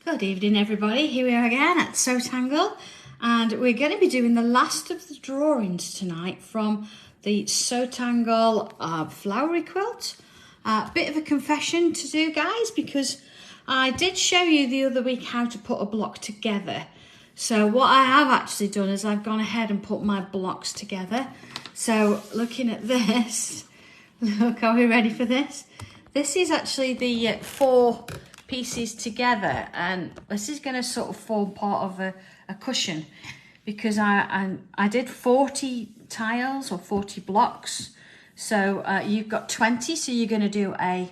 Good evening everybody, here we are again at Sanntangle, and we're going to be doing the last of the drawings tonight from the Sanntangle Flower Quilt. Bit of a confession to do, guys, because I did show you the other week how to put a block together. So what I have actually done is I've gone ahead and put my blocks together. So looking at this, look, are we ready for this? This is actually the four pieces together, and this is going to sort of form part of a cushion, because I did 40 tiles or 40 blocks. So you've got 20, so you're going to do a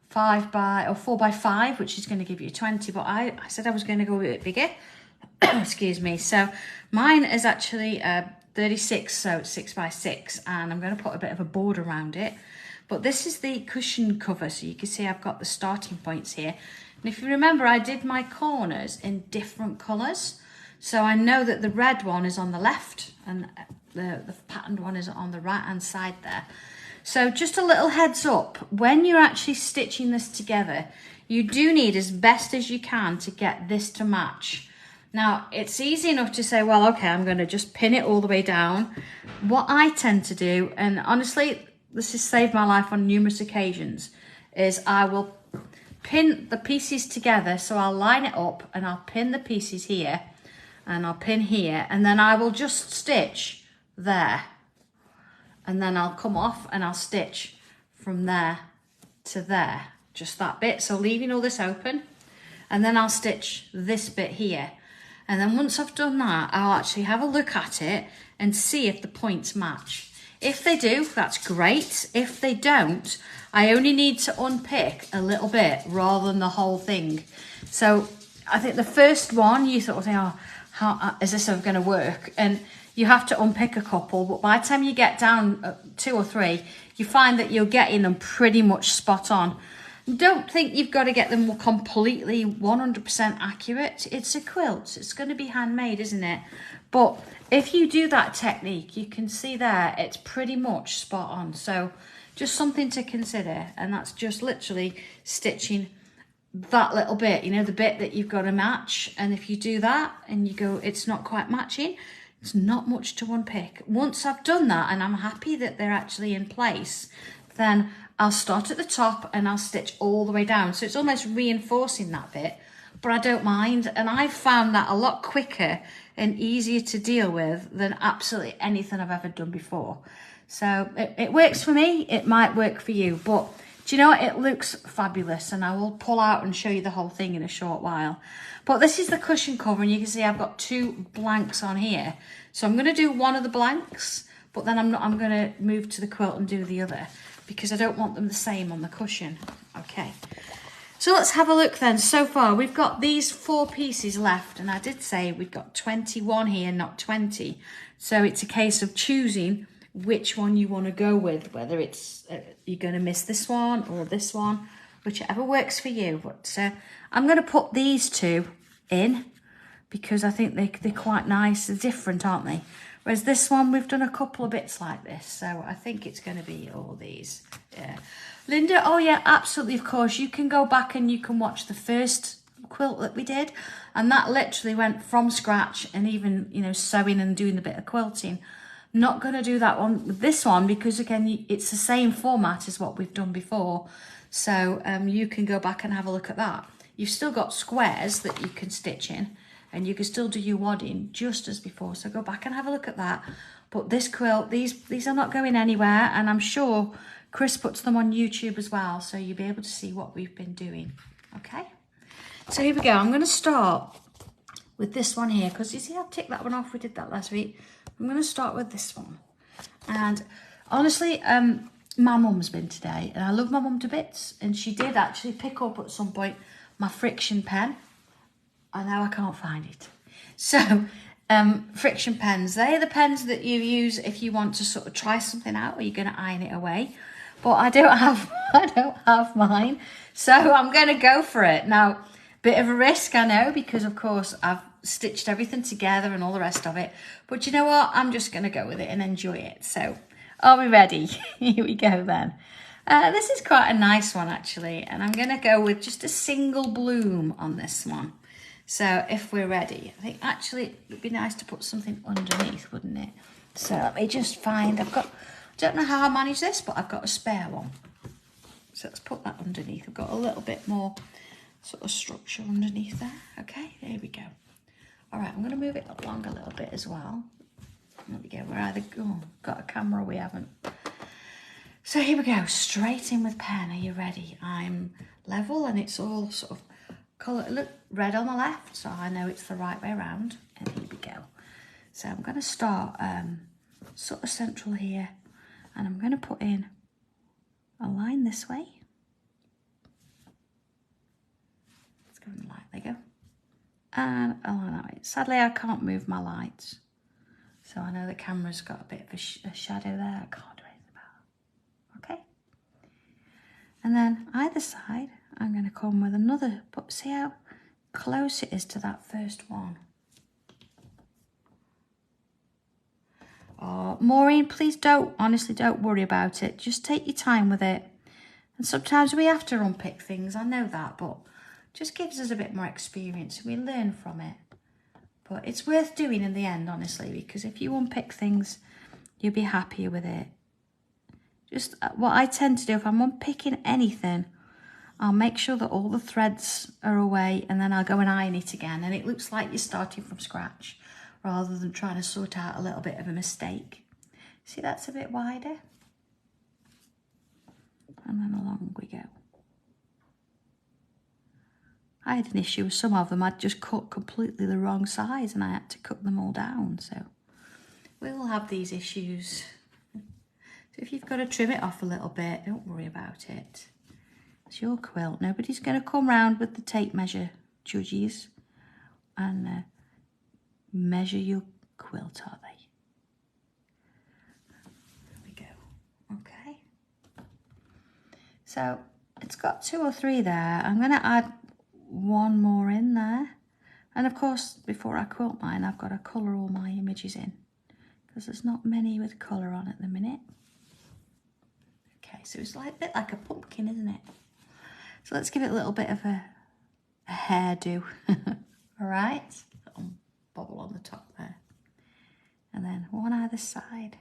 4 by 5, which is going to give you 20, but I said I was going to go a bit bigger. Excuse me. So mine is actually 36, so it's 6 by 6, and I'm going to put a bit of a border around it. But this is the cushion cover, so you can see I've got the starting points here. And if you remember, I did my corners in different colours. So I know that the red one is on the left and the patterned one is on the right hand side there. So just a little heads up, when you're actually stitching this together, you do need as best as you can to get this to match. Now, it's easy enough to say, well, okay, I'm going to just pin it all the way down. What I tend to do, and honestly, this has saved my life on numerous occasions, is I will pin the pieces together. So I'll line it up and I'll pin the pieces here and I'll pin here, and then I will just stitch there. And then I'll come off and I'll stitch from there to there, just that bit. So leaving all this open, and then I'll stitch this bit here. And then once I've done that, I'll actually have a look at it and see if the points match. If they do, that's great. If they don't, I only need to unpick a little bit rather than the whole thing. So I think the first one, you sort of think, oh, how is this ever going to work? And you have to unpick a couple, but by the time you get down 2 or 3, you find that you're getting them pretty much spot on. Don't think you've got to get them completely 100% accurate. It's a quilt. It's going to be handmade, isn't it? But if you do that technique, you can see there, it's pretty much spot on. So just something to consider. And that's just literally stitching that little bit, you know, the bit that you've got to match. And if you do that and you go, it's not quite matching, it's not much to unpick. Once I've done that and I'm happy that they're actually in place, then I'll start at the top and I'll stitch all the way down. So it's almost reinforcing that bit, but I don't mind. And I've found that a lot quicker and easier to deal with than absolutely anything I've ever done before. So it works for me. It might work for you, but do you know what? It looks fabulous, and I will pull out and show you the whole thing in a short while. But this is the cushion cover, and you can see I've got 2 blanks on here. So I'm going to do one of the blanks, but then I'm going to move to the quilt and do the other, because I don't want them the same on the cushion. Okay, so let's have a look then. So far we've got these 4 pieces left, and I did say we've got 21 here, not 20. So it's a case of choosing which one you want to go with, whether it's you're going to miss this one or this one, whichever works for you. But I'm going to put these 2 in because I think they're quite nice. They're different, aren't they? Whereas this one, we've done a couple of bits like this. So I think it's going to be all these. Yeah. Linda, oh yeah, absolutely, of course. You can go back and you can watch the first quilt that we did. And that literally went from scratch, and even, you know, sewing and doing a bit of quilting. Not going to do that one with this one because, again, it's the same format as what we've done before. So you can go back and have a look at that. You've still got squares that you can stitch in, and you can still do your wadding just as before. So go back and have a look at that. But this quilt, these are not going anywhere, and I'm sure Chris puts them on YouTube as well, so you'll be able to see what we've been doing. Okay, so here we go. I'm going to start with this one here, because you see I've ticked that one off. We did that last week. I'm going to start with this one. And honestly, my mum's been today, and I love my mum to bits, and she did actually pick up at some point my Frixion pen. I know I can't find it. So Frixion pens, they're the pens that you use if you want to sort of try something out, or you're going to iron it away. But I don't have mine, so I'm going to go for it. Now, bit of a risk, I know, because of course I've stitched everything together and all the rest of it. But you know what? I'm just going to go with it and enjoy it. So are we ready? Here we go then. This is quite a nice one actually, and I'm going to go with just a single bloom on this one. So if we're ready, I think actually it would be nice to put something underneath, wouldn't it? So let me just find, I don't know how I manage this, but I've got a spare one. So let's put that underneath. I've got a little bit more sort of structure underneath there. Okay, there we go. All right, I'm going to move it along a little bit as well. There we go. We're either got a camera or we haven't. So here we go. Straight in with pen. Are you ready? I'm level and it's all sort of colour. Look, red on the left, so I know it's the right way around. And here we go. So I'm going to start sort of central here, and I'm going to put in a line this way. Let's go in the light. There you go. And a line that way. Sadly, I can't move my lights, so I know the camera's got a bit of a shadow there. I can't do anything about it. Okay. And then either side, I'm going to come with another. But see how close it is to that first one. Oh, Maureen, please honestly don't worry about it. Just take your time with it. And sometimes we have to unpick things, I know that, but just gives us a bit more experience. We learn from it. But it's worth doing in the end, honestly, because if you unpick things, you'll be happier with it. Just what I tend to do, if I'm unpicking anything, I'll make sure that all the threads are away, and then I'll go and iron it again. And it looks like you're starting from scratch, rather than trying to sort out a little bit of a mistake. See, that's a bit wider. And then along we go. I had an issue with some of them. I'd just cut completely the wrong size and I had to cut them all down. So we all have these issues. So if you've got to trim it off a little bit, don't worry about it. It's your quilt. Nobody's going to come round with the tape measure judges and measure your quilt, are they? There we go. Okay. So it's got 2 or 3 there. I'm going to add one more in there. And of course, before I quilt mine, I've got to colour all my images in, because there's not many with colour on at the minute. Okay, so it's like a bit like a pumpkin, isn't it? So let's give it a little bit of a hairdo. All right. Bobble on the top there, and then one either side.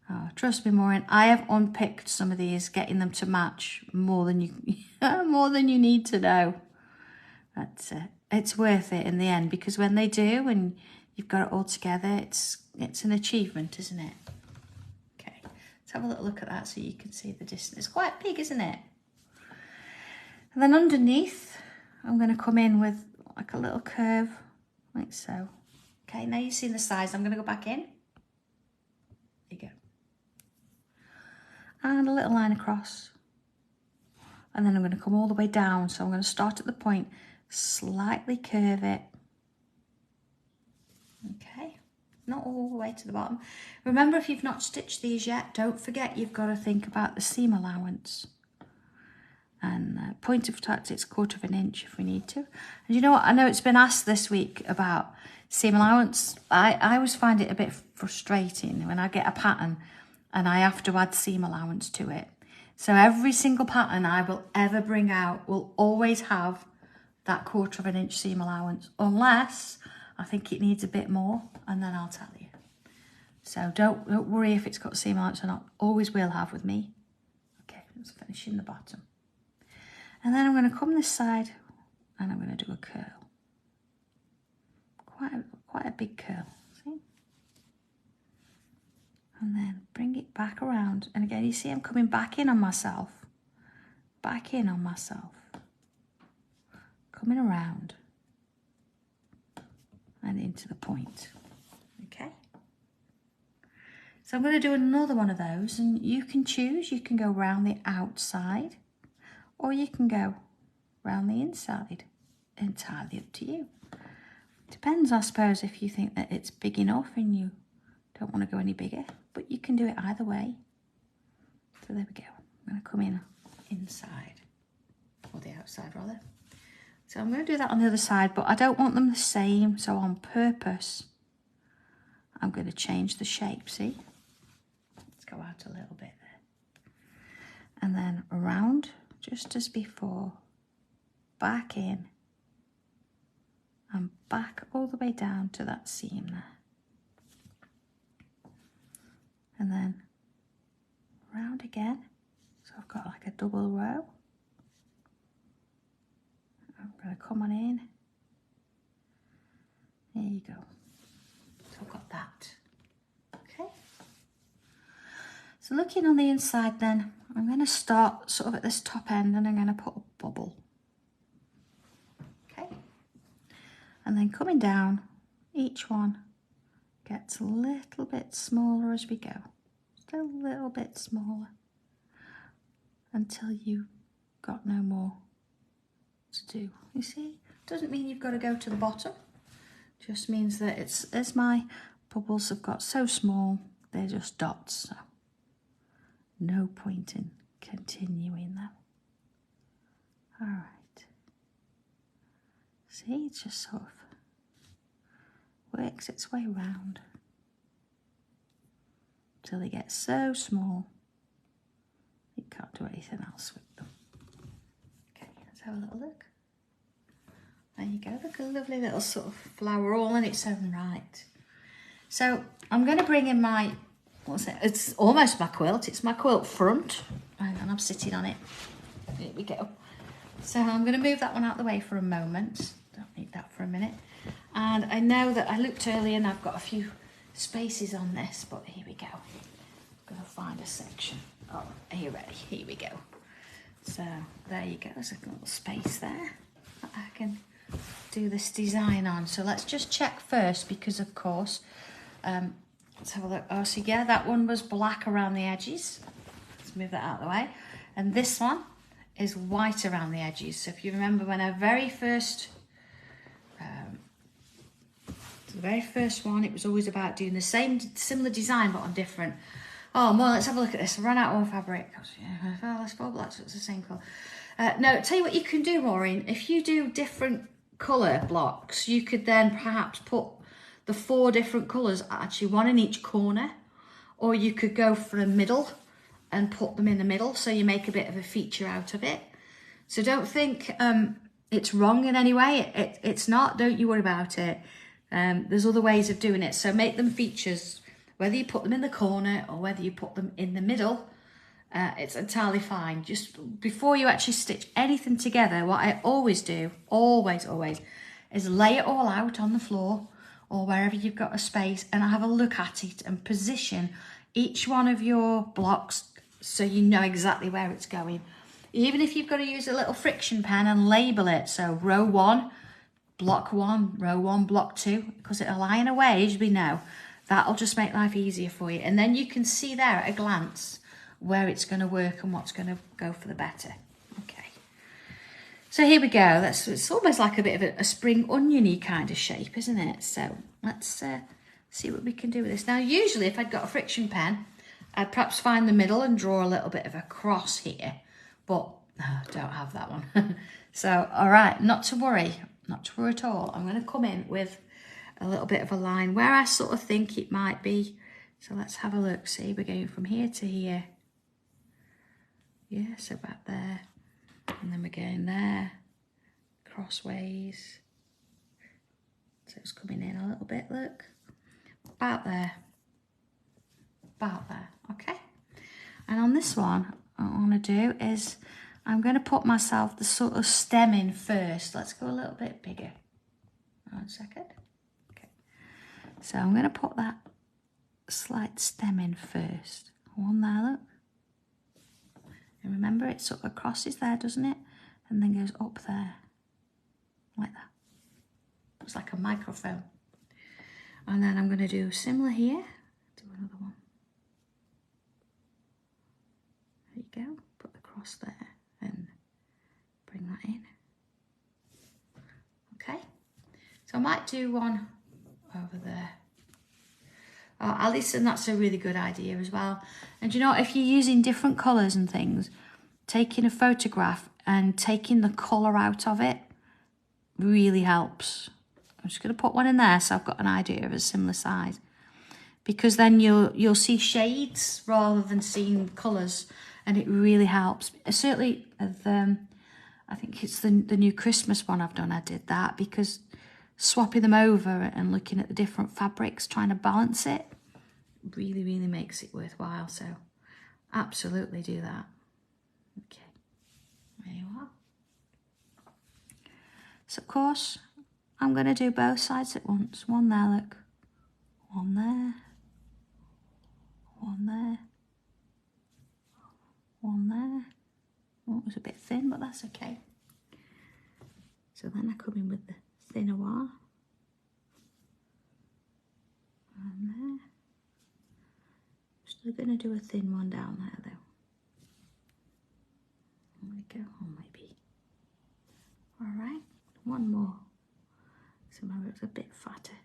Oh, trust me, Maureen, I have unpicked some of these, getting them to match more than you need to know. But it's worth it in the end, because when they do and you've got it all together, it's an achievement, isn't it? Okay, let's have a little look at that so you can see the distance. It's quite big, isn't it? And then underneath, I'm going to come in with like a little curve, like so. Okay, now you've seen the size. I'm going to go back in. There you go. And a little line across. And then I'm going to come all the way down. So I'm going to start at the point, slightly curve it. Okay, not all the way to the bottom. Remember, if you've not stitched these yet, don't forget you've got to think about the seam allowance. And point of tactics, 1/4 inch if we need to. And you know what, I know it's been asked this week about seam allowance. I always find it a bit frustrating when I get a pattern and I have to add seam allowance to it. So every single pattern I will ever bring out will always have that 1/4 inch seam allowance, unless I think it needs a bit more, and then I'll tell you. So don't worry if it's got seam allowance or not. Always will have with me. Okay, let's finish in the bottom. And then I'm going to come this side and I'm going to do a curl. Quite a big curl, see? And then bring it back around. And again, you see I'm coming back in on myself. Back in on myself. Coming around. And into the point. Okay? So I'm going to do another one of those, and you can choose. You can go round the outside, or you can go round the inside. Entirely up to you. Depends, I suppose, if you think that it's big enough and you don't want to go any bigger, but you can do it either way. So there we go. I'm going to come in inside, or the outside rather. So I'm going to do that on the other side, but I don't want them the same, so on purpose I'm going to change the shape, see? Let's go out a little bit there. And then around, just as before, back in, and back all the way down to that seam there. And then round again. So I've got like a double row. I'm going to come on in. There you go. So I've got that. Okay. So looking on the inside then, I'm going to start sort of at this top end and I'm going to put a bubble. Okay. And then coming down, each one gets a little bit smaller as we go. Just a little bit smaller until you've got no more to do. You see, doesn't mean you've got to go to the bottom. Just means that it's, as my bubbles have got so small, they're just dots. So no point in continuing them. All right. See, it just sort of works its way round till they get so small you can't do anything else with them. Okay, let's have a little look. There you go, look, a lovely little sort of flower all in its own right. So I'm going to bring in my, what's it? It's almost my quilt. It's my quilt front, and I'm sitting on it. Here we go. So I'm going to move that one out of the way for a moment. Don't need that for a minute. And I know that I looked earlier and I've got a few spaces on this, but here we go. I'm going to find a section. Oh, are you ready? Here we go. So there you go. There's a little space there that I can do this design on. So let's just check first, because of course, let's have a look. Oh, so yeah, that one was black around the edges. Let's move that out of the way. And this one is white around the edges. So if you remember when I the very first one, it was always about doing the similar design but on different. Oh, well, let's have a look at this. I ran out of one fabric. Yeah, that's four blacks, so it's the same colour. No, tell you what you can do, Maureen. If you do different colour blocks, you could then perhaps put the 4 different colours, actually one in each corner, or you could go for a middle and put them in the middle, so you make a bit of a feature out of it. So don't think it's wrong in any way. It's not. Don't you worry about it. There's other ways of doing it. So make them features, whether you put them in the corner or whether you put them in the middle. It's entirely fine. Just before you actually stitch anything together, what I always do, always, is lay it all out on the floor or wherever you've got a space, and I have a look at it and position each one of your blocks so you know exactly where it's going. Even if you've got to use a little Frixion pen and label it, so row 1, block 1, row 1, block 2, because it'll lie in a way, as we know. That'll just make life easier for you. And then you can see there at a glance where it's going to work and what's going to go for the better. Okay. So here we go. It's almost like a bit of a spring onion-y kind of shape, isn't it? So let's see what we can do with this. Now, usually if I'd got a Frixion pen, I'd perhaps find the middle and draw a little bit of a cross here. But no, I don't have that one. So, all right, not to worry at all. I'm going to come in with a little bit of a line where I sort of think it might be. So let's have a look. See, we're going from here to here. Yeah, so back there. And then we're going there, crossways. So it's coming in a little bit, look. About there. About there, okay. And on this one, what I want to do is I'm going to put myself the sort of stem in first. Let's go a little bit bigger. 1 second. Okay. So I'm going to put that slight stem in first. One there, look. And remember, it sort of crosses there, doesn't it? And then goes up there. Like that. It's like a microphone. And then I'm going to do similar here. Do another one. There you go. Put the cross there and bring that in. Okay. So I might do one over there. Oh, Alison, that's a really good idea as well. And you know, if you're using different colours and things, taking a photograph and taking the colour out of it really helps. I'm just going to put one in there so I've got an idea of a similar size. Because then you'll see shades rather than seeing colours, and it really helps. Certainly, I think it's the new Christmas one I've done, I did that because swapping them over and looking at the different fabrics, trying to balance it, really, really makes it worthwhile. So absolutely do that. Okay, there you are. So of course, I'm going to do both sides at once. One there, look. One there. One there. One there. Oh, it was a bit thin, but that's okay. So then I come in with the thinner one. And there. Still going to do a thin one down there though. There we go. Oh, maybe. Alright, one more. So maybe it's a bit fatter.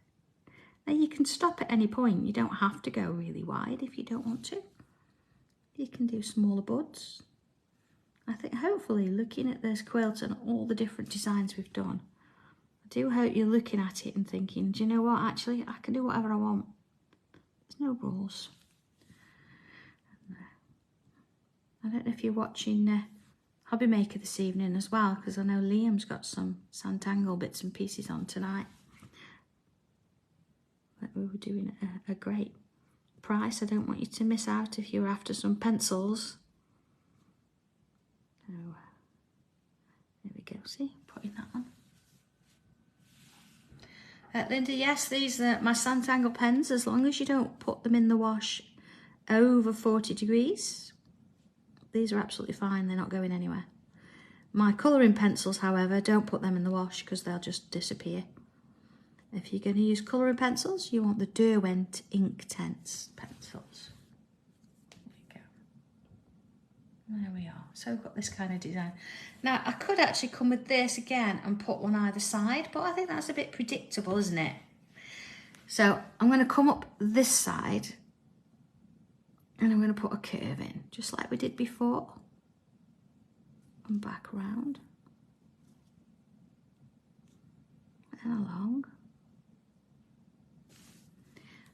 Now you can stop at any point. You don't have to go really wide if you don't want to. You can do smaller buds. I think hopefully looking at this quilt and all the different designs we've done, I do hope you're looking at it and thinking, do you know what, actually I can do whatever I want. There's no rules. I don't know if you're watching Hobby Maker this evening as well, because I know Liam's got some Sanntangle bits and pieces on tonight. But we were doing a great price. I don't want you to miss out if you're after some pencils. So, there we go, see, putting that on. Linda, yes, these are my Sanntangle pens, as long as you don't put them in the wash over 40 degrees. These are absolutely fine, they're not going anywhere. My colouring pencils, however, don't put them in the wash because they'll just disappear. If you're going to use colouring pencils, you want the Derwent Inktense pencils. There we go. There we are. So we've got this kind of design. Now, I could actually come with this again and put one either side, but I think that's a bit predictable, isn't it? So I'm going to come up this side and I'm going to put a curve in, just like we did before. And back round. And along.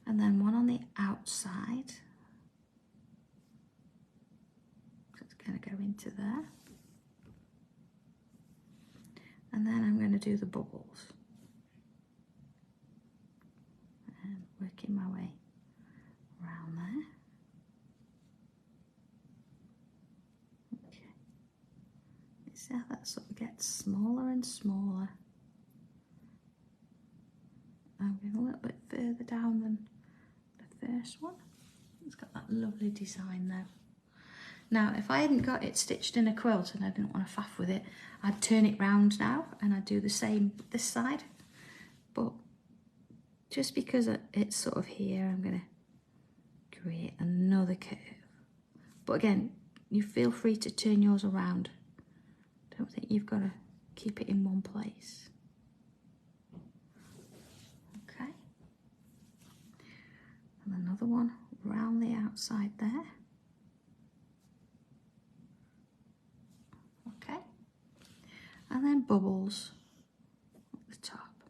And then one on the outside. So it's going to go into there. And then I'm going to do the bubbles. And working my way around there. Okay. See how that sort of gets smaller and smaller. I'm going a little bit further down than the first one. It's got that lovely design though. Now, if I hadn't got it stitched in a quilt and I didn't want to faff with it, I'd turn it round now and I'd do the same this side. But just because it's sort of here, I'm going to create another curve. But again, you feel free to turn yours around. Don't think you've got to keep it in one place. Okay. And another one round the outside there. Okay. And then bubbles at the top.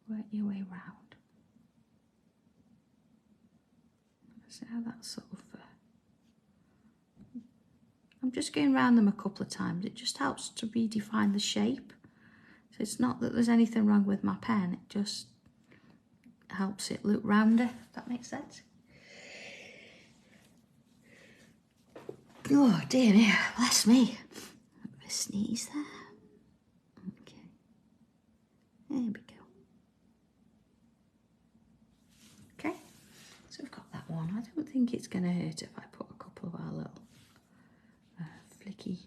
Work your way round. See how that's sort of... I'm just going around them a couple of times. It just helps to redefine the shape. So it's not that there's anything wrong with my pen. It just helps it look rounder, if that makes sense. Oh dear me, bless me. A sneeze there. Okay. There we go. Okay. So we've got that one. I don't think it's going to hurt if I put a couple of our little flicky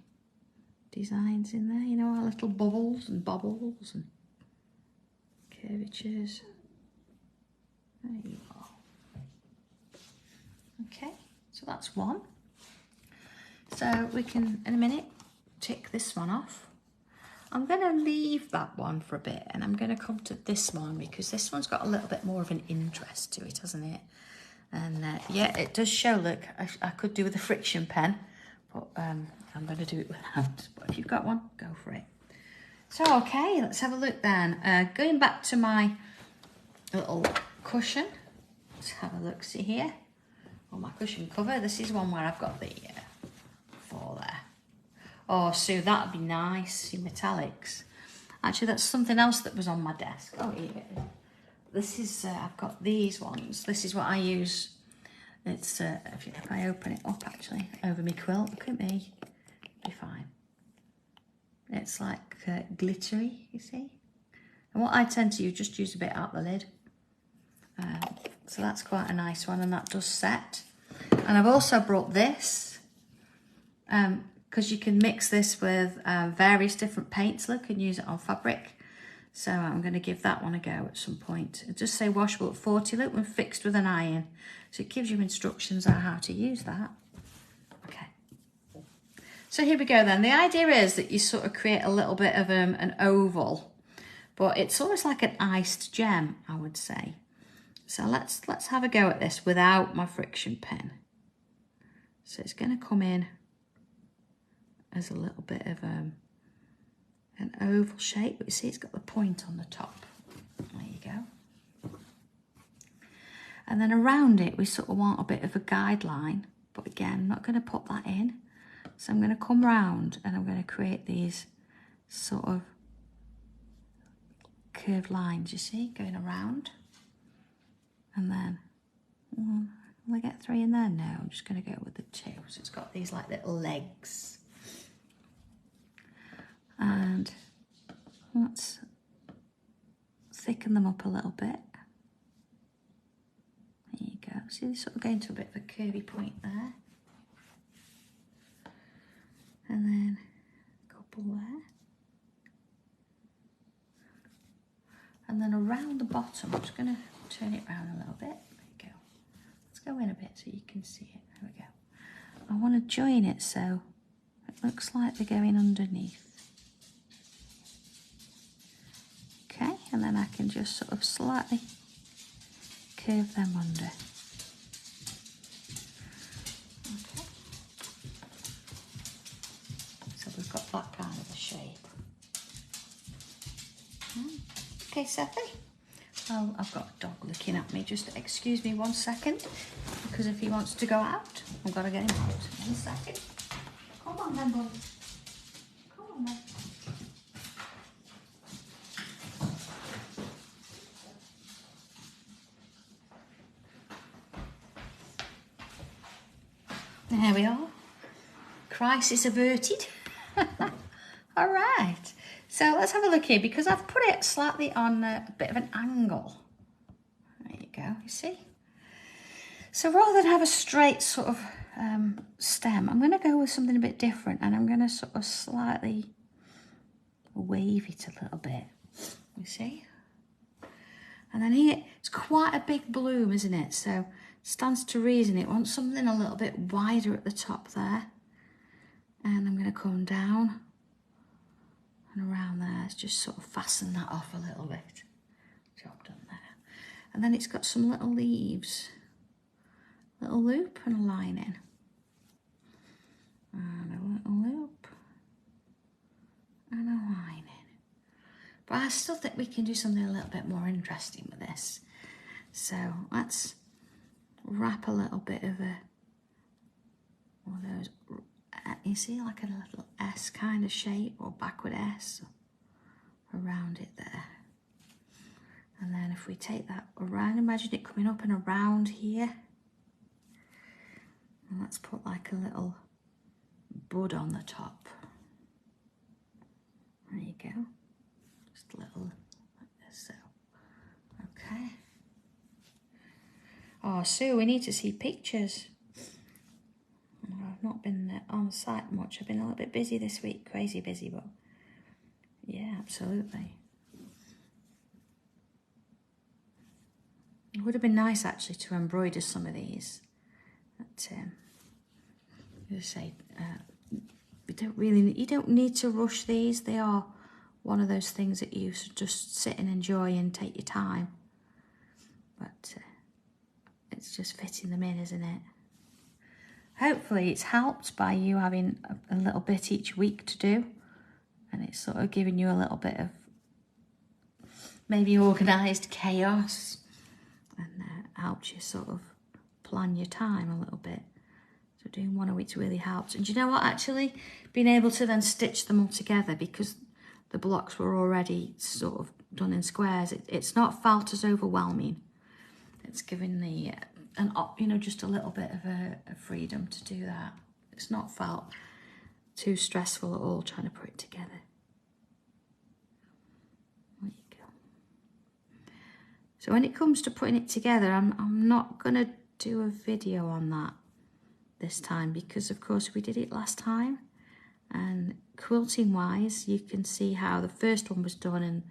designs in there, you know, our little bubbles and bobbles and curvatures. There you are. Okay, so that's one. So we can, in a minute, tick this one off. I'm going to leave that one for a bit and I'm going to come to this one because this one's got a little bit more of an interest to it, hasn't it? And yeah, it does show, look, I could do with a Frixion pen, but I'm going to do it without. But if you've got one, go for it. So, okay, let's have a look then. Going back to my little cushion, let's have a look, see here. On my cushion cover, this is one where I've got the four there. Oh, Sue, that'd be nice, in metallics. Actually, that's something else that was on my desk. Oh, here. This is, I've got these ones. This is what I use. It's, if I open it up actually, over my quilt, look at me, be fine. It's like glittery, you see? And what I tend to just use a bit out the lid. So that's quite a nice one, and that does set. And I've also brought this, because you can mix this with various different paints, look, and use it on fabric. So I'm going to give that one a go at some point. It does say washable at 40, look, when fixed with an iron. So it gives you instructions on how to use that. Okay. So here we go then. The idea is that you sort of create a little bit of an oval, but it's almost like an iced gem, I would say. So let's have a go at this without my Frixion pen. So it's going to come in as a little bit of an oval shape, but you see it's got the point on the top. There you go. And then around it we sort of want a bit of a guideline, but again, I'm not going to put that in. So I'm going to come round and I'm going to create these sort of curved lines, you see, going around. And then, will I get 3 in there? No, I'm just going to go with the 2. So it's got these like little legs. And let's thicken them up a little bit. There you go. See, they're sort of going to a bit of a curvy point there. And then a couple there. And then around the bottom, I'm just going to turn it around a little bit. There you go. Let's go in a bit so you can see it. There we go. I want to join it so it looks like they're going underneath. Okay, and then I can just sort of slightly curve them under. Okay. So we've got that kind of a shape. Okay, Sethy. Well, I've got a dog looking at me. Just excuse me 1 second, because if he wants to go out, I've got to get him out. 1 second. Come on then, boy. Come on then. There we are. Crisis averted. All right. So let's have a look here, because I've put it slightly on a bit of an angle. There you go, you see? So rather than have a straight sort of stem, I'm going to go with something a bit different, and I'm going to sort of slightly wave it a little bit, you see? And then here, it's quite a big bloom, isn't it? So it stands to reason it wants something a little bit wider at the top there. And I'm going to come down and around there. Let's just sort of fasten that off a little bit. Job done there. And then it's got some little leaves. Little loop and a lining. And a little loop and a lining. But I still think we can do something a little bit more interesting with this. So let's wrap a little bit of one of those, you see, like a little S kind of shape, or backward S around it there. And then if we take that around, imagine it coming up and around here. And let's put like a little bud on the top. There you go. Just a little like this, so. Okay. Oh, Sue, we need to see pictures. I've not been on site much. I've been a little bit busy this week, crazy busy, but yeah, absolutely. It would have been nice actually to embroider some of these. But as I say, you don't need to rush these. They are one of those things that you should just sit and enjoy and take your time. But it's just fitting them in, isn't it? Hopefully it's helped by you having a little bit each week to do, and it's sort of giving you a little bit of maybe organised chaos, and helps you sort of plan your time a little bit. So doing one a week's really helps. And do you know what, actually being able to then stitch them all together, because the blocks were already sort of done in squares. It's not felt as overwhelming. It's giving the, you know, just a little bit of a freedom to do that. It's not felt too stressful at all trying to put it together. There you go. So when it comes to putting it together, I'm not going to do a video on that this time because, of course, we did it last time. And quilting wise, you can see how the first one was done, and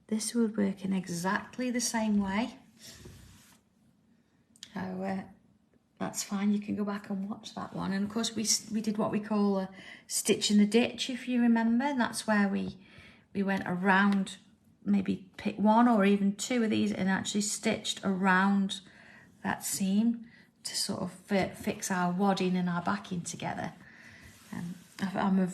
this would work in exactly the same way. So that's fine. You can go back and watch that one. And of course, we did what we call a stitch in the ditch, if you remember. That's where we went around, maybe pick one or even two of these and actually stitched around that seam to sort of fix our wadding and our backing together. I'm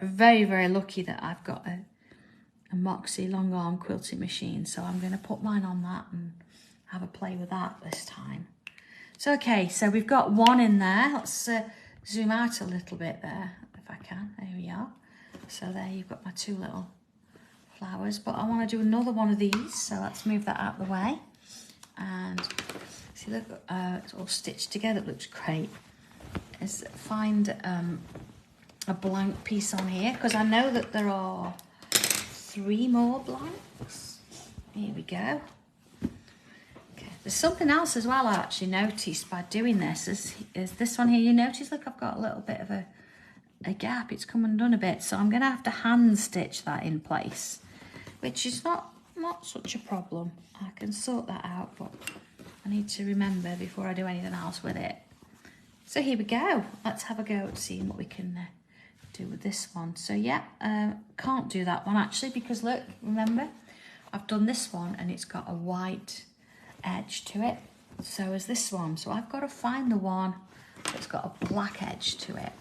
very, very lucky that I've got a Moxie long arm quilting machine. So I'm going to put mine on that and have a play with that this time. So, okay, so we've got one in there. Let's zoom out a little bit there, if I can. There we are. So there you've got my two little flowers. But I want to do another one of these. So let's move that out of the way. And see, look, it's all stitched together. It looks great. Is find a blank piece on here, because I know that there are 3 more blanks. Here we go. There's something else as well I actually noticed by doing this is this one here. You notice, look, I've got a little bit of a gap. It's come undone a bit, so I'm going to have to hand stitch that in place, which is not such a problem. I can sort that out, but I need to remember before I do anything else with it. So here we go. Let's have a go at seeing what we can do with this one. So yeah, can't do that one actually because look, remember, I've done this one and it's got a white edge to it, so is this one. So I've got to find the one that's got a black edge to it.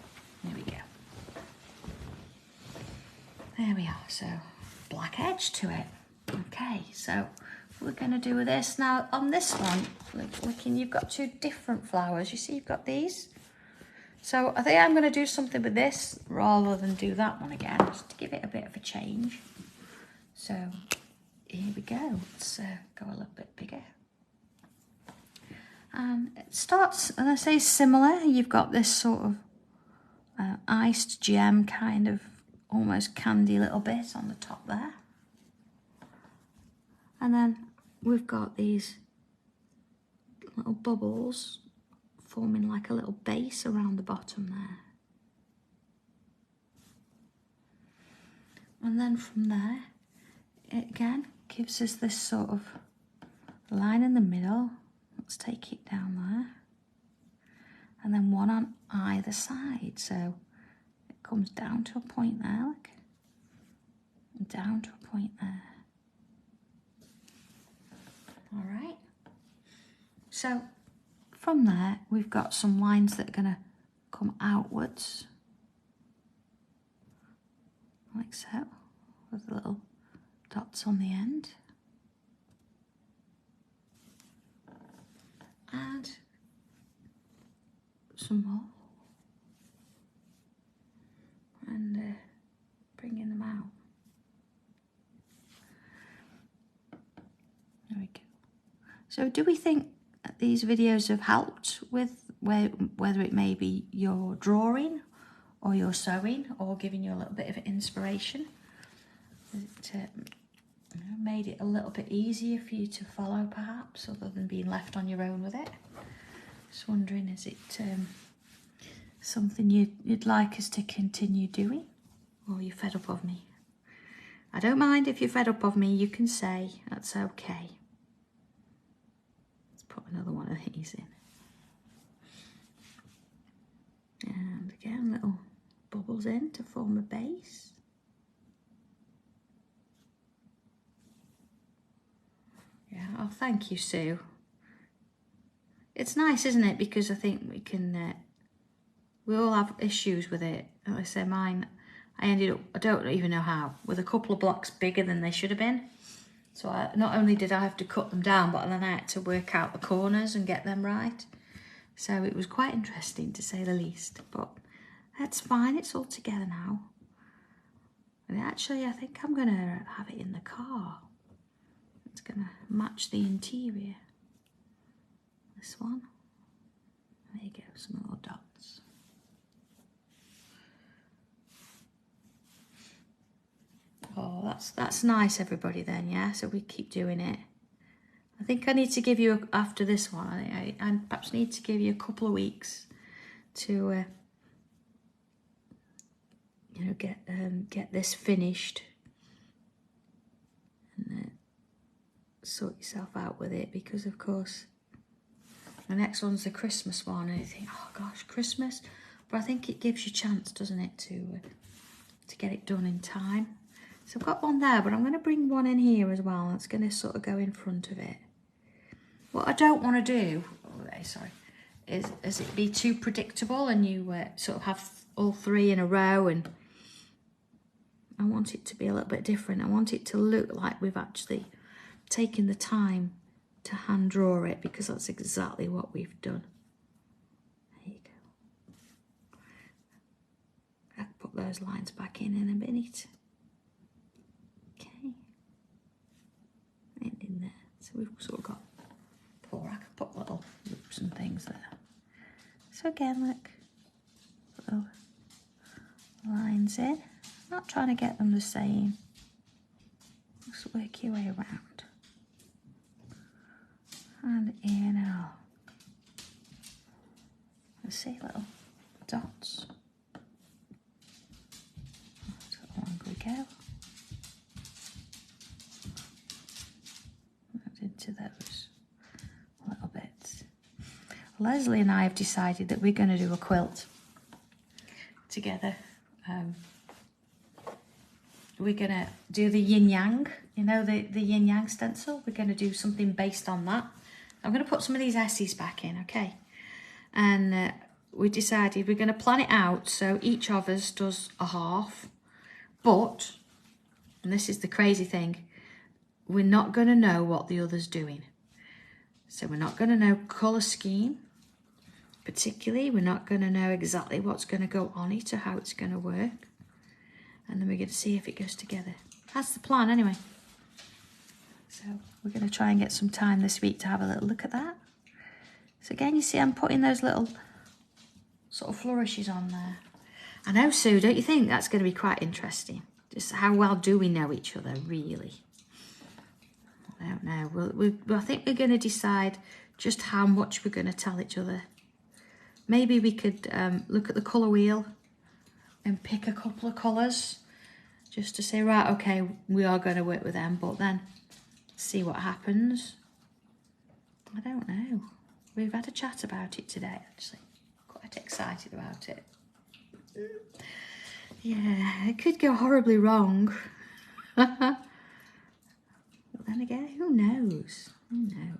There we go. There we are. So black edge to it. Okay, so what we're going to do with this now on this one, looking, you've got 2 different flowers. You see, you've got these. So I think I'm going to do something with this rather than do that one again, just to give it a bit of a change. So here we go. Let's go a little bit bigger. And it starts, and I say similar, you've got this sort of iced gem kind of almost candy little bit on the top there. And then we've got these little bubbles forming like a little base around the bottom there. And then from there, it again gives us this sort of line in the middle. Let's take it down there. And then one on either side. So it comes down to a point there, look. And down to a point there. All right. So from there, we've got some lines that are going to come outwards. Like so, with little dots on the end. And some more, and bringing them out. There we go. So do we think that these videos have helped with whether it may be your drawing or your sewing or giving you a little bit of inspiration? It made it a little bit easier for you to follow perhaps, other than being left on your own with it? Just wondering, is it something you'd like us to continue doing, or are you fed up of me? I don't mind if you're fed up of me, you can say, that's okay. Let's put another one of these in. And again, little bubbles in to form a base. Yeah, oh, thank you, Sue. It's nice, isn't it? Because I think we can, we all have issues with it. Like I say, mine, I ended up, I don't even know how, with a couple of blocks bigger than they should have been. So not only did I have to cut them down, but then I had to work out the corners and get them right. So it was quite interesting, to say the least. But that's fine, it's all together now. And actually, I think I'm going to have it in the car. It's going to match the interior. This one. There you go, some more dots. Oh, that's nice, everybody, then, yeah? So we keep doing it. I think I need to give you, after this one, I perhaps need to give you a couple of weeks to, you know, get this finished. And sort yourself out with it, because, of course, the next one's the Christmas one, and you think, oh gosh, Christmas. But I think it gives you a chance, doesn't it, to get it done in time. So I've got one there, but I'm going to bring one in here as well. That's going to sort of go in front of it. What I don't want to do, is it be too predictable and you sort of have all three in a row, and I want it to be a little bit different. I want it to look like we've actually taken the time to hand draw it, because that's exactly what we've done. There you go. I'll put those lines back in a minute. Okay. And in there. So we've sort of got, or I could put little loops and things there. So again, look, little lines in. Not trying to get them the same. Just work your way around. And in and out. Let's see, little dots. So along we go. Into those little bits. Leslie and I have decided that we're going to do a quilt together. We're going to do the yin-yang, you know, the yin-yang stencil. We're going to do something based on that. I'm going to put some of these S's back in, okay? And we decided we're going to plan it out so each of us does a half. But, and this is the crazy thing, we're not going to know what the other's doing. So we're not going to know colour scheme, particularly. We're not going to know exactly what's going to go on it or how it's going to work. And then we're going to see if it goes together. That's the plan anyway. So we're going to try and get some time this week to have a little look at that. So again, you see I'm putting those little sort of flourishes on there. I know, Sue, don't you think that's going to be quite interesting? Just how well do we know each other, really? I don't know. I think we're going to decide just how much we're going to tell each other. Maybe we could look at the colour wheel and pick a couple of colours just to say, right, okay, we are going to work with them, but then see what happens. I don't know. We've had a chat about it today, actually. Quite excited about it. Yeah, it could go horribly wrong. But then again, who knows? Who knows?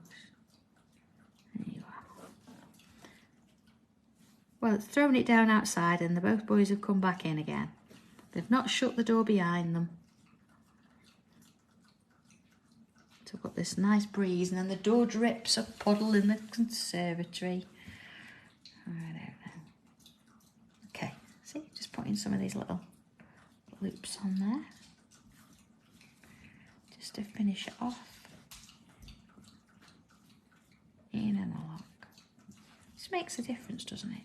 There you are. Well, it's thrown it down outside and the both boys have come back in again. They've not shut the door behind them. So I've got this nice breeze and then the door drips a puddle in the conservatory. I don't know. Okay, see, just putting some of these little loops on there. Just to finish it off. In and along. This makes a difference, doesn't it?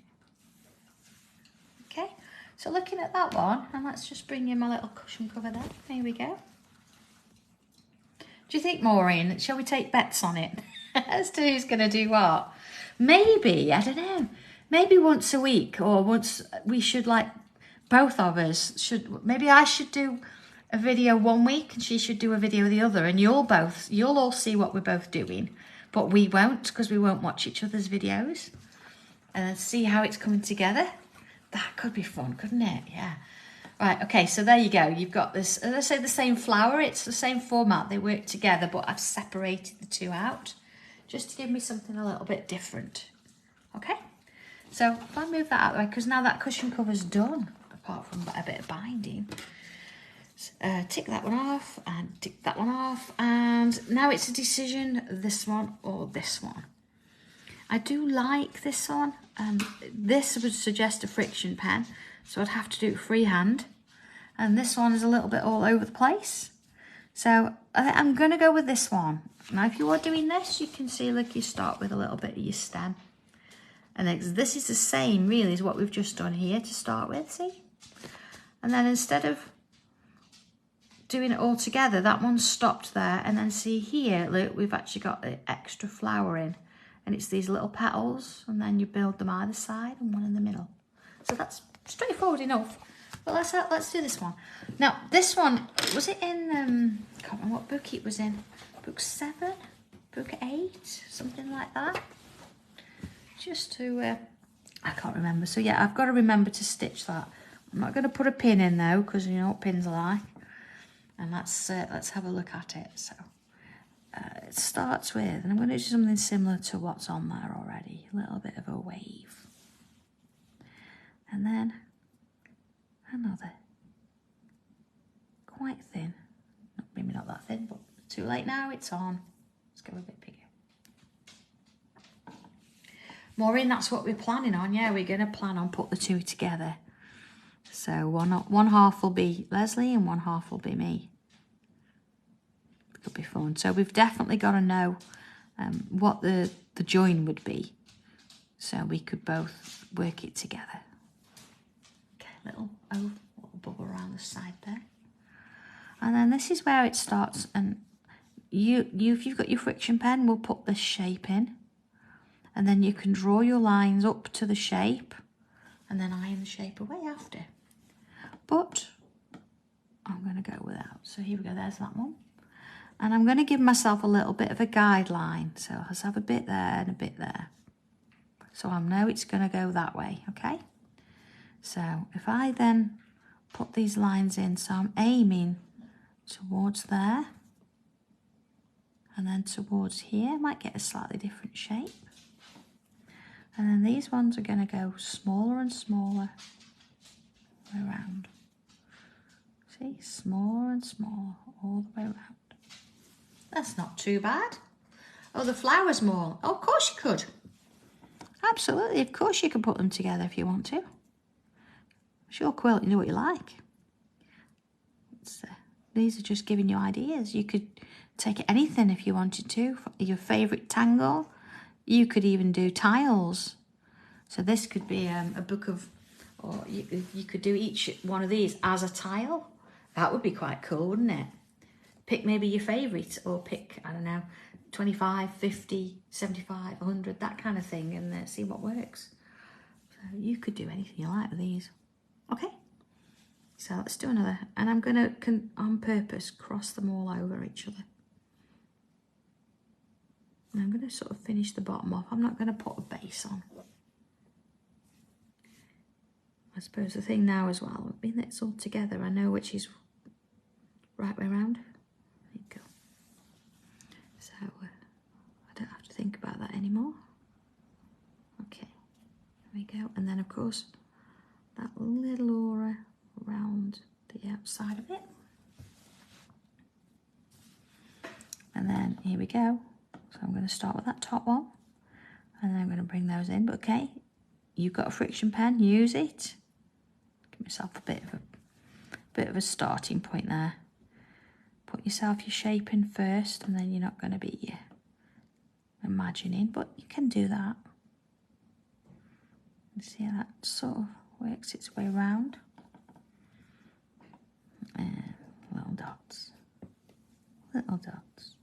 Okay, so looking at that one, and let's just bring in my little cushion cover there. There we go. Do you think, Maureen, shall we take bets on it as to who's going to do what? Maybe, I don't know, maybe once a week, or once we should, like, both of us should, maybe I should do a video one week and she should do a video the other, and you'll all see what we're both doing, but we won't, because we won't watch each other's videos, and then see how it's coming together. That could be fun, couldn't it? Yeah. Right, okay, so there you go. You've got this, as I say, the same flower. It's the same format. They work together, but I've separated the two out just to give me something a little bit different. Okay? So if I move that out of the way, because now that cushion cover's done, apart from a bit of binding. Tick that one off and tick that one off. And now it's a decision, this one or this one. I do like this one. This would suggest a Frixion pen, so I'd have to do it freehand. And this one is a little bit all over the place. So I'm going to go with this one. Now, if you are doing this, you can see, look, you start with a little bit of your stem. And this is the same, really, as what we've just done here to start with, see? And then instead of doing it all together, that one stopped there. And then see here, look, we've actually got the extra flower in. And it's these little petals. And then you build them either side and one in the middle. So that's straightforward enough. But let's do this one. Now, this one, was it in, I can't remember what book it was in. Book 7? Book 8? Something like that. Just to, I can't remember. So yeah, I've got to remember to stitch that. I'm not going to put a pin in though, because you know what pins are like. And let's have a look at it. So it starts with, and I'm going to do something similar to what's on there already. A little bit of a wave. And then another. Quite thin. Maybe not that thin, but too late now, it's on. Let's go a bit bigger. Maureen, that's what we're planning on. Yeah, we're going to plan on put the two together. So one half will be Leslie and one half will be me. It could be fun. So we've definitely got to know what the join would be. So we could both work it together. Okay, little bubble around the side there. And then this is where it starts. And if you've got your Frixion pen, we'll put this shape in. And then you can draw your lines up to the shape and then iron the shape away after. But I'm going to go without. So here we go, there's that one. And I'm going to give myself a little bit of a guideline. So I'll have a bit there and a bit there. So I know it's going to go that way, okay? So if I then put these lines in, so I'm aiming towards there and then towards here, I might get a slightly different shape. And then these ones are going to go smaller and smaller around. See, smaller and smaller all the way around. That's not too bad. Oh, the flowers more. Oh, of course you could. Absolutely, of course you can put them together if you want to. It's your quilt, you do what you like. These are just giving you ideas. You could take anything if you wanted to. Your favourite tangle. You could even do tiles. So this could be a book of, or you could do each one of these as a tile. That would be quite cool, wouldn't it? Pick maybe your favourite, or pick, I don't know, 25, 50, 75, 100, that kind of thing, and see what works. So you could do anything you like with these. Okay, so let's do another. And I'm going to, on purpose, cross them all over each other. And I'm going to sort of finish the bottom off. I'm not going to put a base on. I suppose the thing now as well, being that it's all together, I know which is right way around. There you go. So I don't have to think about that anymore. Okay, there we go. And then of course, that little aura around the outside of it. And then here we go. So I'm going to start with that top one. And then I'm going to bring those in. But okay, you've got a Frixion pen, use it. Give yourself a bit of a starting point there. Put yourself your shape in first, and then you're not going to be imagining, but you can do that. You see how that sort of works its way around. And little dots. Little dots.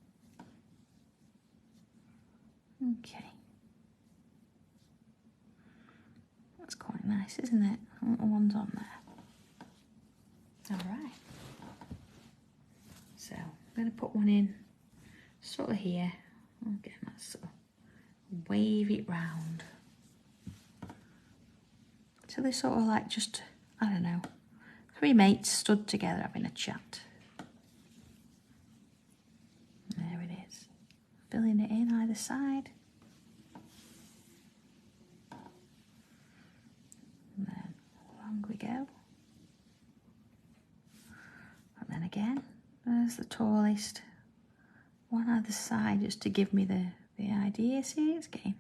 Okay. That's quite nice, isn't it? Little ones on there. Alright. So I'm going to put one in sort of here. Again, that's sort of wave it round. So they're sort of like just, I don't know, three mates stood together having a chat. There it is. Filling it in either side. And then along we go. And then again, there's the tallest. One either side just to give me the idea. See, it's getting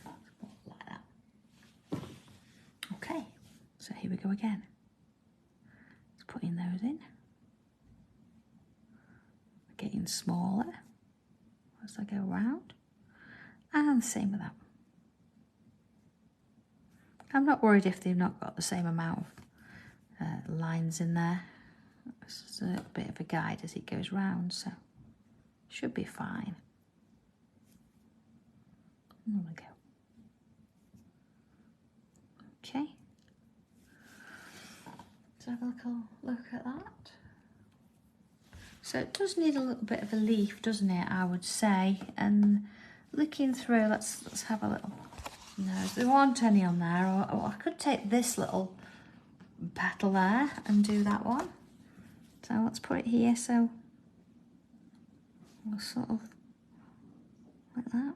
like that. Okay, so here we go again. Let's put putting those in. Getting smaller as I go round. And the same with that. I'm not worried if they've not got the same amount of lines in there. It's just a bit of a guide as it goes round, so should be fine. There we go. Okay. Let's have a look at that. So it does need a little bit of a leaf, doesn't it, I would say. And looking through, let's have a little. No, there aren't any on there. Or I could take this little petal there and do that one. So let's put it here, so we'll sort of like that.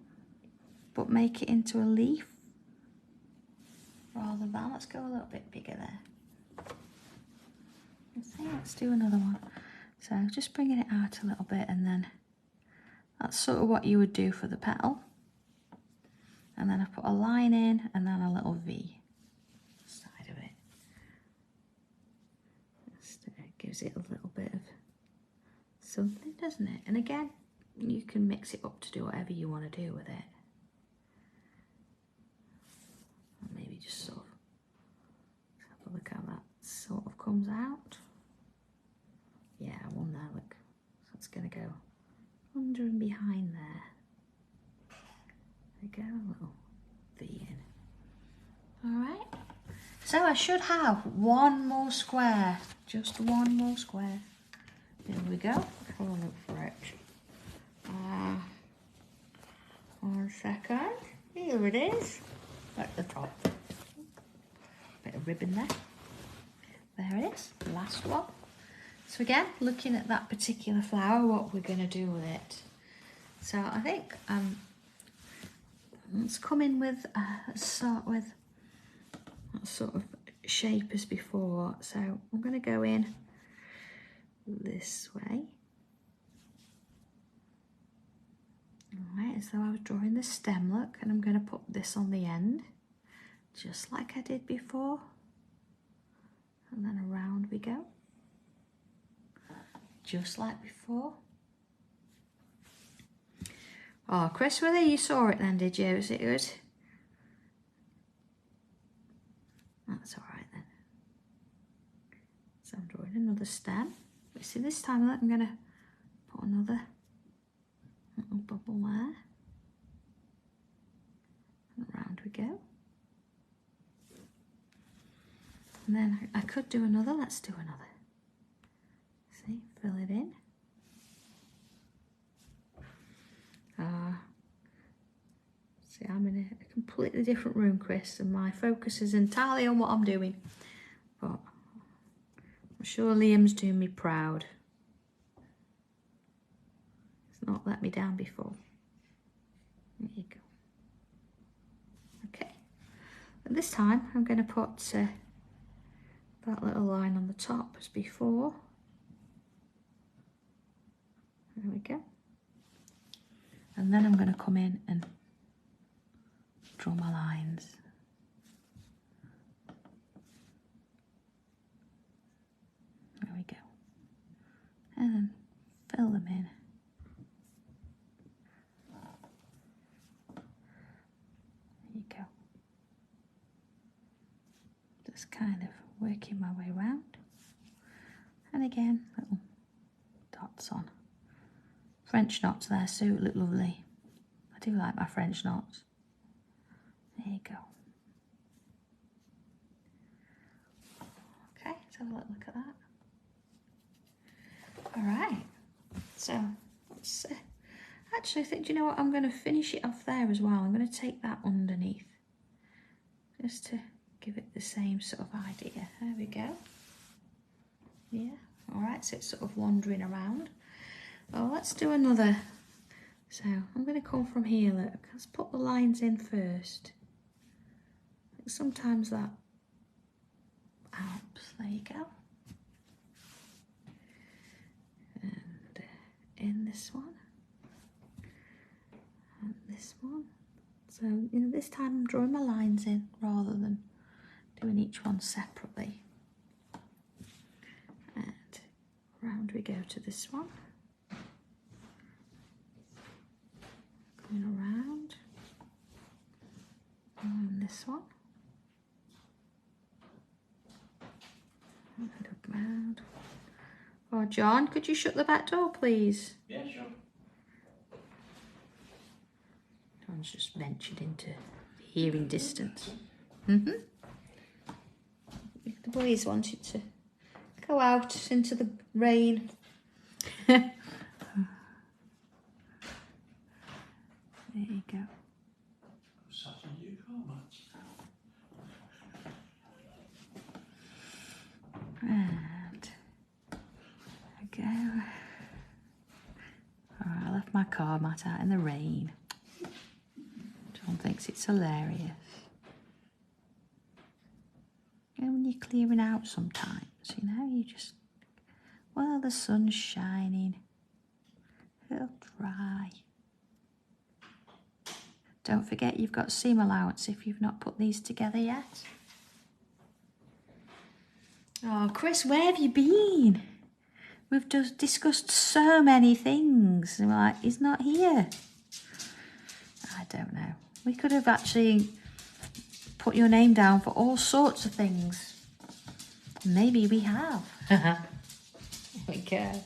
But make it into a leaf rather than, let's go a little bit bigger there. Let's do another one. So just bringing it out a little bit, and then that's sort of what you would do for the petal. And then I put a line in and then a little V side of it. Just gives it a little bit of something, doesn't it? And again, you can mix it up to do whatever you want to do with it. Or maybe just sort of have a look how that sort of comes out. Yeah, one there, look. So it's going to go under and behind there. There we go, a little V in. Alright, so I should have one more square, just one more square. There we go, have a look for it. 1 second, here it is, at the top. Bit of ribbon there. There it is, the last one. So again, looking at that particular flower, what we're going to do with it. So I think let's come in with, let's start with that sort of shape as before. So I'm going to go in this way. Alright, as though I was drawing the stem, look, and I'm going to put this on the end, just like I did before. And then around we go. Just like before. Oh, Chris, whether you saw it then, did you? Was it good? That's all right then. So I'm drawing another stem. But see, this time I'm going to put another little bubble there. And around we go. And then I could do another. Let's do another. See, fill it in. See, I'm in a completely different room, Chris, and my focus is entirely on what I'm doing. But I'm sure Liam's doing me proud. He's not let me down before. There you go. Okay. And this time I'm going to put that little line on the top as before. There we go. And then I'm going to come in and draw my lines. There we go. And then fill them in. There you go. Just kind of working my way around. And again, little dots on. French knots there, so it look lovely. I do like my French knots. There you go. Okay, let's have a look at that. All right, so let's actually, I think, do you know what? I'm going to finish it off there as well. I'm going to take that underneath just to give it the same sort of idea. There we go. Yeah, all right, so it's sort of wandering around. Well, let's do another. So I'm going to come from here, look. Let's put the lines in first. Sometimes that helps. There you go. And in this one. And this one. So, you know, this time I'm drawing my lines in rather than doing each one separately. And And we go to this one. Going around. And this one. And look round. Oh, John, could you shut the back door, please? Yeah, sure. John's just ventured into hearing distance. The boys wanted to go out into the rain. There you go. Something you can't much. And there we go. Oh, I left my car mat out in the rain. John thinks it's hilarious. You know, when you're clearing out sometimes, you know, you just, well, the sun's shining. It'll dry. Don't forget you've got seam allowance if you've not put these together yet. Oh, Chris, where have you been? We've just discussed so many things. And we're like, he's not here. I don't know. We could have actually put your name down for all sorts of things. Maybe we have. There we go.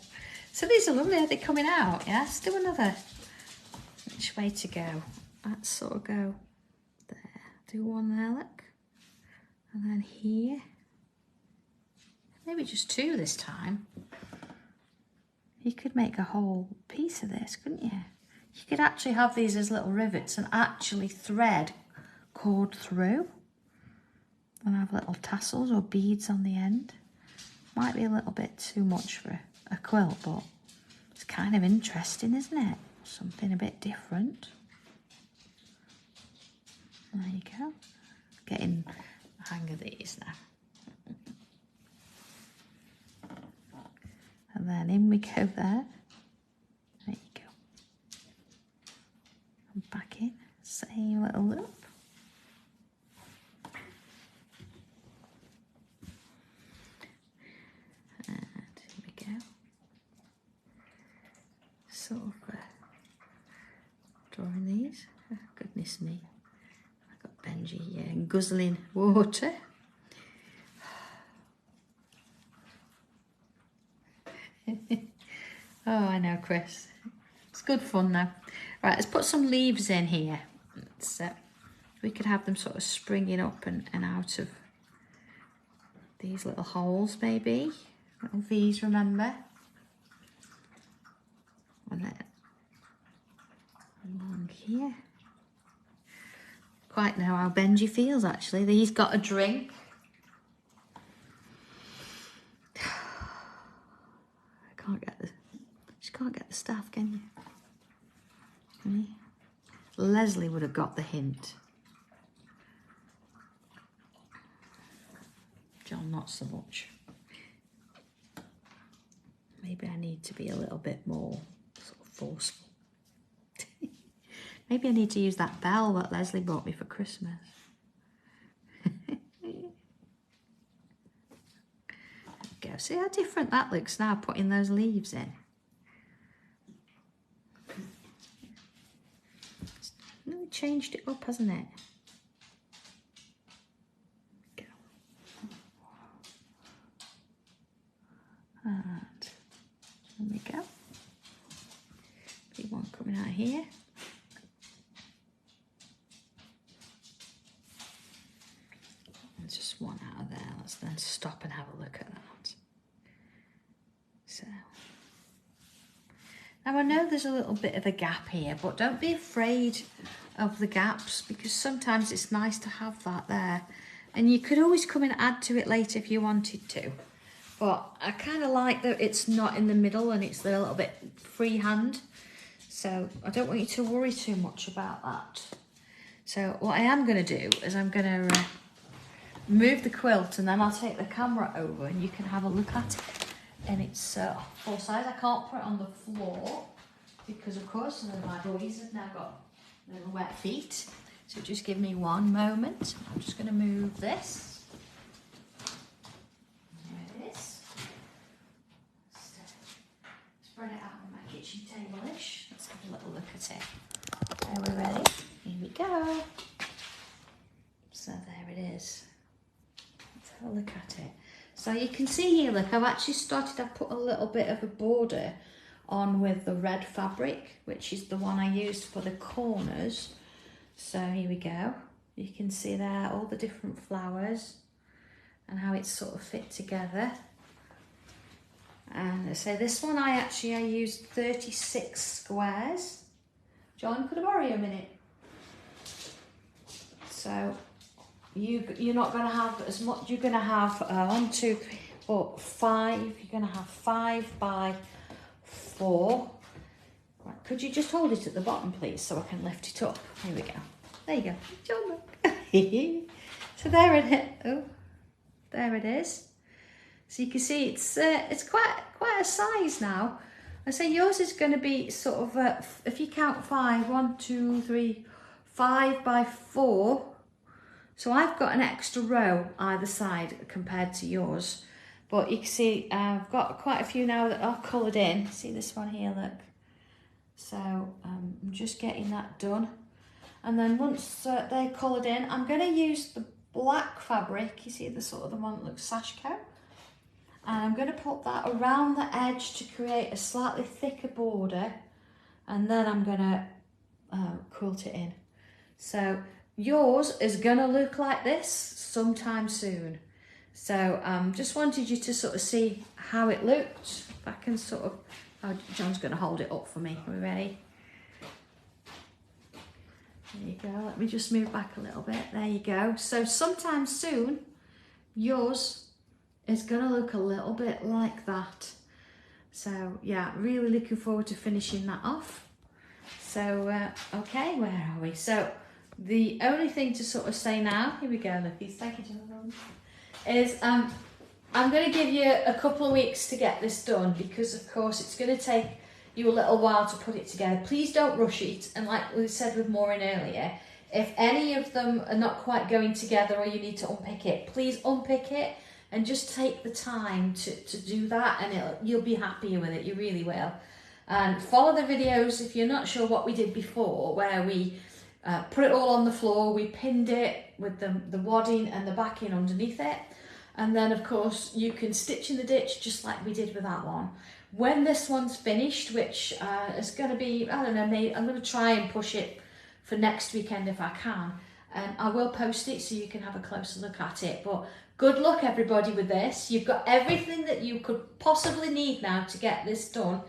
So these are lovely. Are they coming out? Yeah, let's do another. Which way to go? Let's sort of go there. Do one there, look. And then here. Maybe just two this time. You could make a whole piece of this, couldn't you? You could actually have these as little rivets and actually thread cord through. And have little tassels or beads on the end. Might be a little bit too much for a quilt, but it's kind of interesting, isn't it? Something a bit different. There you go. Getting the hang of these now. And then in we go there. There you go. And back in. Same little loop. And here we go. Sort of drawing these. Oh, goodness me. I've got Benji guzzling water. Oh, I know, Chris. It's good fun now. Right, let's put some leaves in here. So we could have them sort of springing up and out of these little holes, maybe. Little V's, remember? And then along here. Quite know how Benji feels, actually. He's got a drink. Can't get the staff, can you? Leslie would have got the hint. John, not so much. Maybe I need to be a little bit more sort of forceful. Maybe I need to use that bell that Leslie bought me for Christmas. There we go. See how different that looks now, putting those leaves in. Really changed it up, hasn't it? Go. And there we go. Big one coming out here. And just one out of there. Let's then stop and have a look at that. So. Now I know there's a little bit of a gap here, but don't be afraid of the gaps because sometimes it's nice to have that there. And you could always come and add to it later if you wanted to. But I kind of like that it's not in the middle and it's a little bit freehand. So I don't want you to worry too much about that. So what I am going to do is I'm going to move the quilt and then I'll take the camera over and you can have a look at it. And it's full size. I can't put it on the floor because, of course, my boys have now got little wet feet. So just give me one moment. I'm just going to move this. There it is. kitchen table-ish. Let's have a little look at it. Are we ready? Here we go. So there it is. Let's have a look at it. So you can see here, look, I've put a little bit of a border on with the red fabric, which is the one I used for the corners. So here we go. You can see there all the different flowers and how it's sort of fit together. And so this one I used 36 squares. John, could I borrow you a minute? So you're not going to have as much. You're going to have 1, 2, 3, 4, 5. You're going to have 5 by 4. Right, could you just hold it at the bottom, please, so I can lift it up? Here we go. There you go. John, look. So there it is. Oh, there it is. So you can see it's quite a size now. I say yours is going to be sort of if you count 5, 1, 2, 3, 5 by 4. So I've got an extra row either side compared to yours. But you can see I've got quite a few now that are coloured in. See this one here, look. So I'm just getting that done. And then once they're coloured in, I'm going to use the black fabric. You see the sort of the one that looks sash coat. And I'm going to put that around the edge to create a slightly thicker border. And then I'm going to quilt it in. So yours is going to look like this sometime soon. So just wanted you to sort of see how it looked. If I can sort of, oh, John's going to hold it up for me. Are we ready? There you go. Let me just move back a little bit. There you go. So sometime soon, yours is going to look a little bit like that. So yeah, really looking forward to finishing that off. So, okay, where are we? So the only thing to sort of say now, here we go, Luckies, thank you, Jonathan, is I'm going to give you a couple of weeks to get this done because, of course, it's going to take you a little while to put it together. Please don't rush it. And like we said with Maureen earlier, if any of them are not quite going together or you need to unpick it, please unpick it and just take the time to do that, and you'll be happier with it. You really will. And follow the videos if you're not sure what we did before, where we put it all on the floor, we pinned it with the wadding and the backing underneath it. And then, of course, you can stitch in the ditch just like we did with that one. When this one's finished, which is going to be, I don't know, maybe I'm going to try and push it for next weekend if I can. And I will post it so you can have a closer look at it. But good luck, everybody, with this. You've got everything that you could possibly need now to get this done.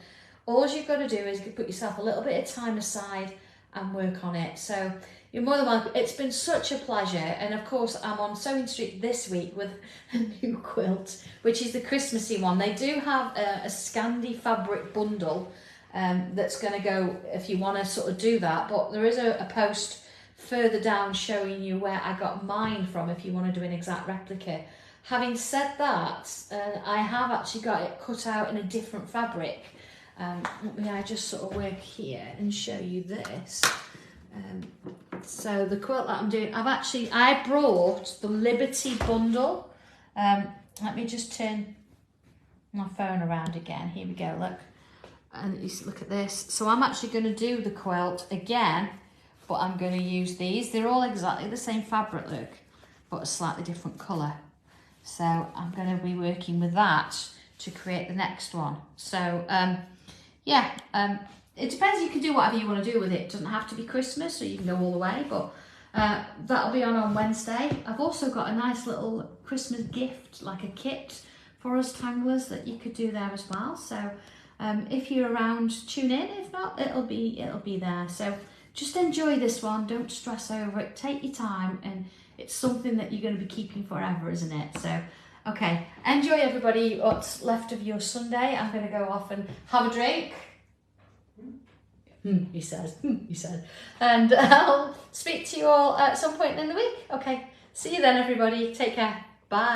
All you've got to do is put yourself a little bit of time aside and work on it. So you're more than welcome. It's been such a pleasure. And of course, I'm on Sewing Street this week with a new quilt, which is the Christmassy one. They do have a Scandi fabric bundle that's going to go if you want to sort of do that. But there is a post further down showing you where I got mine from if you want to do an exact replica. Having said that, I have actually got it cut out in a different fabric. Let me just sort of work here and show you this. So the quilt that I'm doing, I brought the Liberty bundle. Let me just turn my phone around again. Here we go, look. And you look at this. So I'm actually going to do the quilt again, but I'm going to use these. They're all exactly the same fabric, look, but a slightly different colour. So I'm going to be working with that to create the next one. So yeah, it depends. You can do whatever you want to do with it. It doesn't have to be Christmas, or you can go all the way, but that'll be on Wednesday. I've also got a nice little Christmas gift, like a kit for us tanglers that you could do there as well. So if you're around, tune in. If not, it'll be there. So just enjoy this one. Don't stress over it. Take your time, and it's something that you're going to be keeping forever, isn't it? So okay, enjoy, everybody, what's left of your Sunday. I'm going to go off and have a drink. He says. And I'll speak to you all at some point in the week. Okay, see you then, everybody. Take care. Bye.